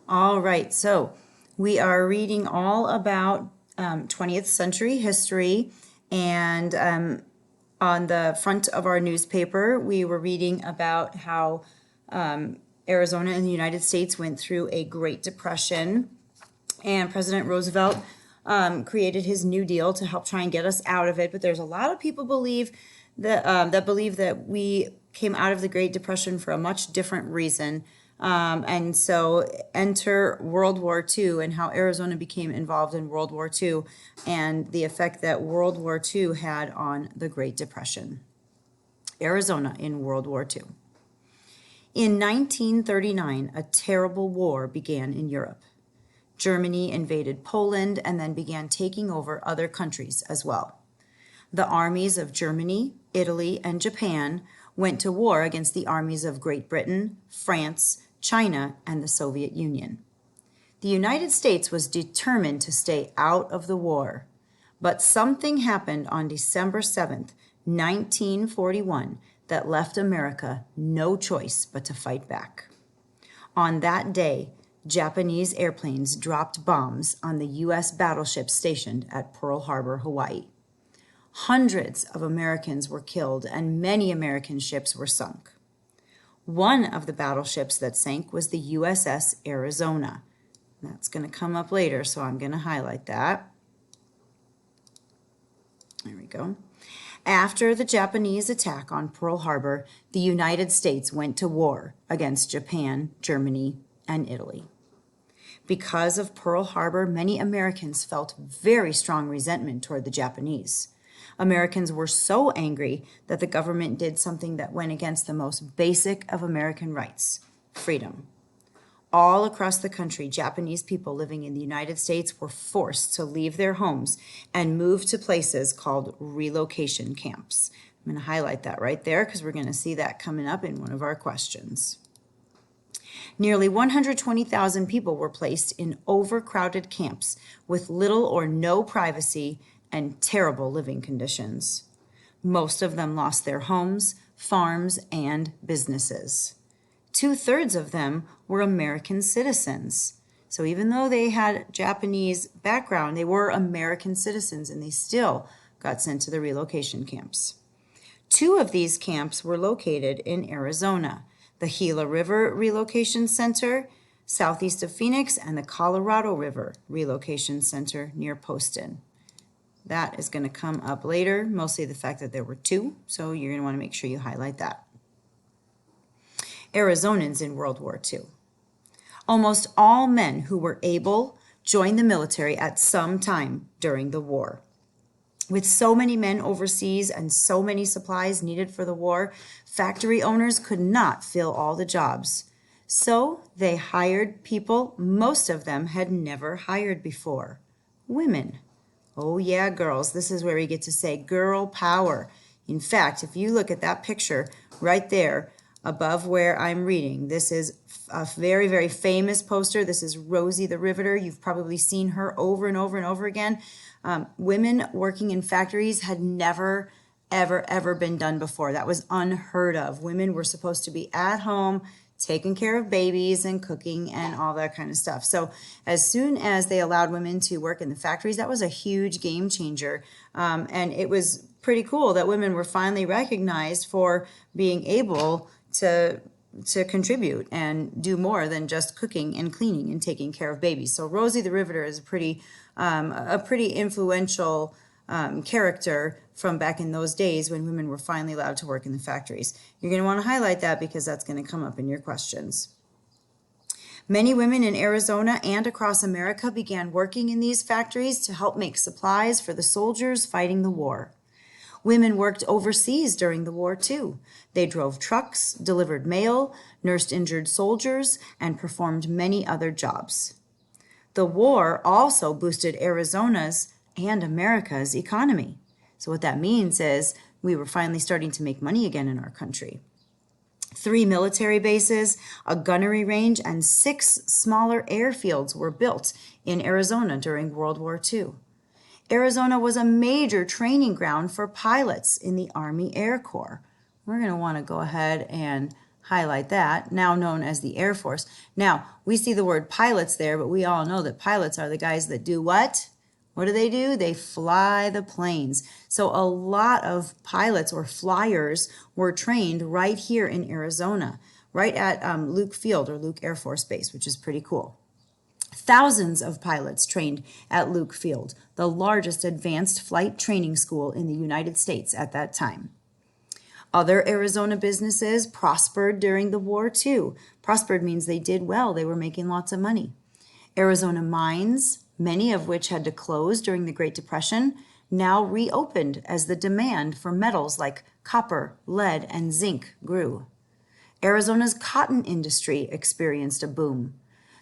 All right, so we are reading all about 20th century history, and on the front of our newspaper, we were reading about how Arizona and the United States went through a Great Depression, and President Roosevelt created his New Deal to help try and get us out of it. But there's a lot of people that believe that we came out of the Great Depression for a much different reason. And so enter World War II and how Arizona became involved in World War II and the effect that World War II had on the Great Depression. Arizona in World War II. In 1939, a terrible war began in Europe. Germany invaded Poland and then began taking over other countries as well. The armies of Germany, Italy, and Japan went to war against the armies of Great Britain, France, China, and the Soviet Union. The United States was determined to stay out of the war, but something happened on December 7th, 1941, that left America no choice but to fight back. On that day, Japanese airplanes dropped bombs on the U.S. battleships stationed at Pearl Harbor, Hawaii. Hundreds of Americans were killed and many American ships were sunk. One of the battleships that sank was the USS Arizona. That's going to come up later, so I'm going to highlight that. There we go. After the Japanese attack on Pearl Harbor, the United States went to war against Japan, Germany, and Italy. Because of Pearl Harbor, many Americans felt very strong resentment toward the Japanese. Americans were so angry that the government did something that went against the most basic of American rights, freedom. All across the country, Japanese people living in the United States were forced to leave their homes and move to places called relocation camps. I'm going to highlight that right there because we're going to see that coming up in one of our questions. Nearly 120,000 people were placed in overcrowded camps with little or no privacy and terrible living conditions. Most of them lost their homes, farms, and businesses. 2/3 of them were American citizens. So even though they had Japanese background, they were American citizens and they still got sent to the relocation camps. 2 of these camps were located in Arizona, the Gila River Relocation Center, southeast of Phoenix, and the Colorado River Relocation Center near Poston. That is going to come up later, mostly the fact that there were 2, so you're going to want to make sure you highlight that. Arizonans in World War II. Almost all men who were able joined the military at some time during the war. With so many men overseas and so many supplies needed for the war, factory owners could not fill all the jobs. So they hired people most of them had never hired before. Women. Oh yeah, girls, this is where we get to say girl power. In fact, if you look at that picture right there above where I'm reading, this is a very, very famous poster. This is Rosie the Riveter. You've probably seen her over and over and over again. Women working in factories had never, ever been done before. That was unheard of. Women were supposed to be at home, taking care of babies and cooking and all that kind of stuff. So as soon as they allowed women to work in the factories, that was a huge game changer. And it was pretty cool that women were finally recognized for being able to contribute and do more than just cooking and cleaning and taking care of babies. So Rosie the Riveter is a pretty influential character from back in those days when women were finally allowed to work in the factories. You're going to want to highlight that because that's going to come up in your questions. Many women in Arizona and across America began working in these factories to help make supplies for the soldiers fighting the war. Women worked overseas during the war too. They drove trucks, delivered mail, nursed injured soldiers, and performed many other jobs. The war also boosted Arizona's and America's economy. So what that means is we were finally starting to make money again in our country. 3 military bases, a gunnery range, and 6 smaller airfields were built in Arizona during World War II. Arizona was a major training ground for pilots in the Army Air Corps. We're going to want to go ahead and highlight that, now known as the Air Force. Now, we see the word pilots there, but we all know that pilots are the guys that do what? What do? They fly the planes. So a lot of pilots or flyers were trained right here in Arizona, right at Luke Field or Luke Air Force Base, which is pretty cool. Thousands of pilots trained at Luke Field, the largest advanced flight training school in the United States at that time. Other Arizona businesses prospered during the war too. Prospered means they did well, they were making lots of money. Arizona mines, many of which had to close during the Great Depression, now reopened as the demand for metals like copper, lead, and zinc grew. Arizona's cotton industry experienced a boom.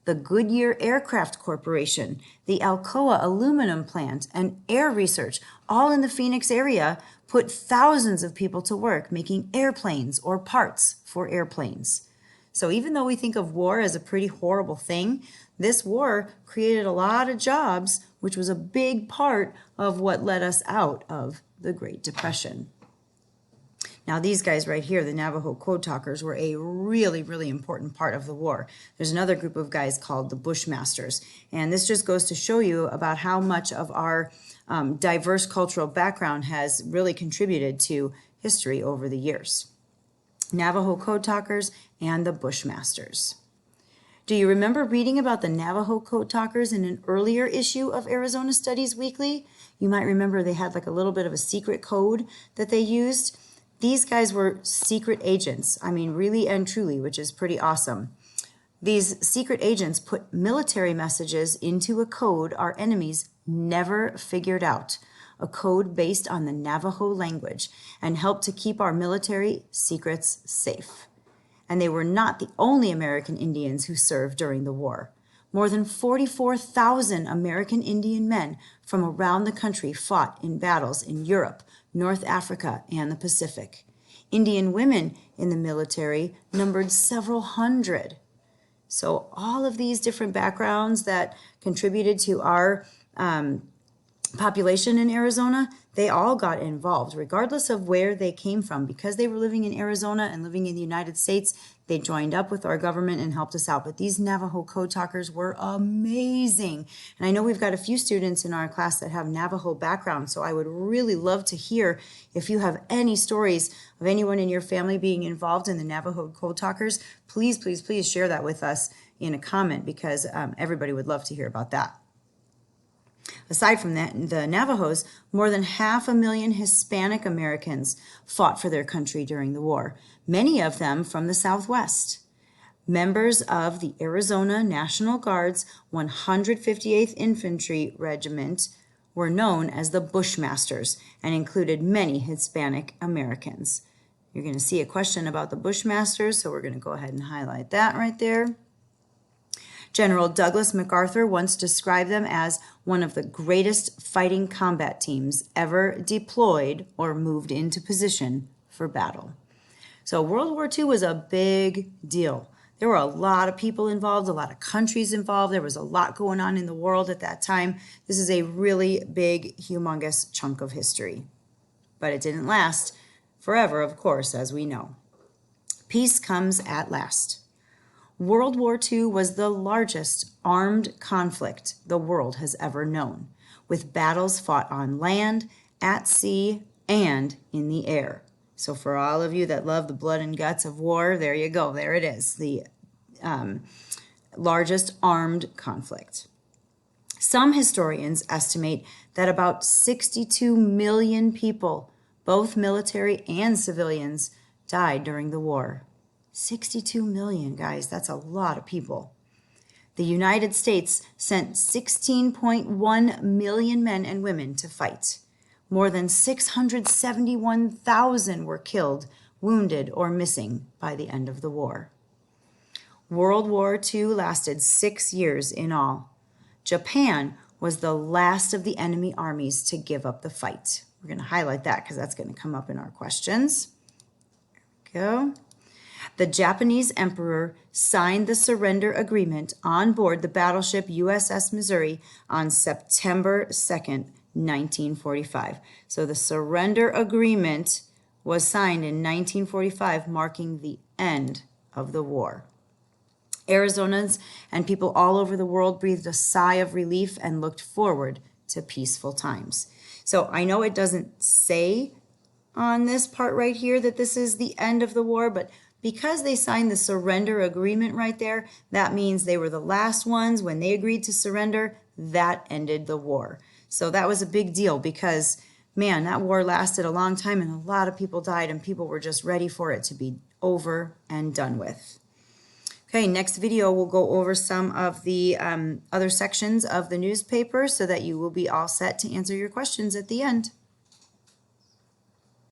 The Goodyear Aircraft Corporation, the Alcoa Aluminum Plant, and Air Research, all in the Phoenix area, put thousands of people to work making airplanes or parts for airplanes. So even though we think of war as a pretty horrible thing, this war created a lot of jobs, which was a big part of what led us out of the Great Depression. Now, these guys right here, the Navajo Code Talkers, were a really, really important part of the war. There's another group of guys called the Bushmasters, and this just goes to show you about how much of our diverse cultural background has really contributed to history over the years. Navajo Code Talkers and the Bushmasters. Do you remember reading about the Navajo Code Talkers in an earlier issue of Arizona Studies Weekly? You might remember they had like a little bit of a secret code that they used. These guys were secret agents, I mean really and truly, which is pretty awesome. These secret agents put military messages into a code our enemies never figured out, a code based on the Navajo language, and helped to keep our military secrets safe. And they were not the only American Indians who served during the war. More than 44,000 American Indian men from around the country fought in battles in Europe, North Africa, and the Pacific. Indian women in the military numbered several hundred. So all of these different backgrounds that contributed to our population in Arizona, they all got involved, regardless of where they came from. Because they were living in Arizona and living in the United States, they joined up with our government and helped us out. But these Navajo Code Talkers were amazing. And I know we've got a few students in our class that have Navajo background, so I would really love to hear if you have any stories of anyone in your family being involved in the Navajo Code Talkers. Please, please, please share that with us in a comment, because everybody would love to hear about that. Aside from that, the Navajos, more than 500,000 Hispanic Americans fought for their country during the war, many of them from the Southwest. Members of the Arizona National Guard's 158th Infantry Regiment were known as the Bushmasters and included many Hispanic Americans. You're going to see a question about the Bushmasters, so we're going to go ahead and highlight that right there. General Douglas MacArthur once described them as one of the greatest fighting combat teams ever deployed or moved into position for battle. So World War II was a big deal. There were a lot of people involved, a lot of countries involved. There was a lot going on in the world at that time. This is a really big, humongous chunk of history. But it didn't last forever, of course, as we know. Peace comes at last. World War II was the largest armed conflict the world has ever known, with battles fought on land, at sea, and in the air. So for all of you that love the blood and guts of war, there you go. There it is, the largest armed conflict. Some historians estimate that about 62 million people, both military and civilians, died during the war. 62 million, guys, that's a lot of people. The United States sent 16.1 million men and women to fight. More than 671,000 were killed, wounded, or missing by the end of the war. World War II lasted 6 years in all. Japan was the last of the enemy armies to give up the fight. We're going to highlight that because that's going to come up in our questions. There we go. The Japanese emperor signed the surrender agreement on board the battleship USS Missouri on September 2nd, 1945. So the surrender agreement was signed in 1945, marking the end of the war. Arizonans and people all over the world breathed a sigh of relief and looked forward to peaceful times. So I know it doesn't say on this part right here that this is the end of the war, but because they signed the surrender agreement right there, that means they were the last ones. When they agreed to surrender, that ended the war. So that was a big deal because, man, that war lasted a long time and a lot of people died and people were just ready for it to be over and done with. Okay, next video we'll go over some of the other sections of the newspaper so that you will be all set to answer your questions at the end.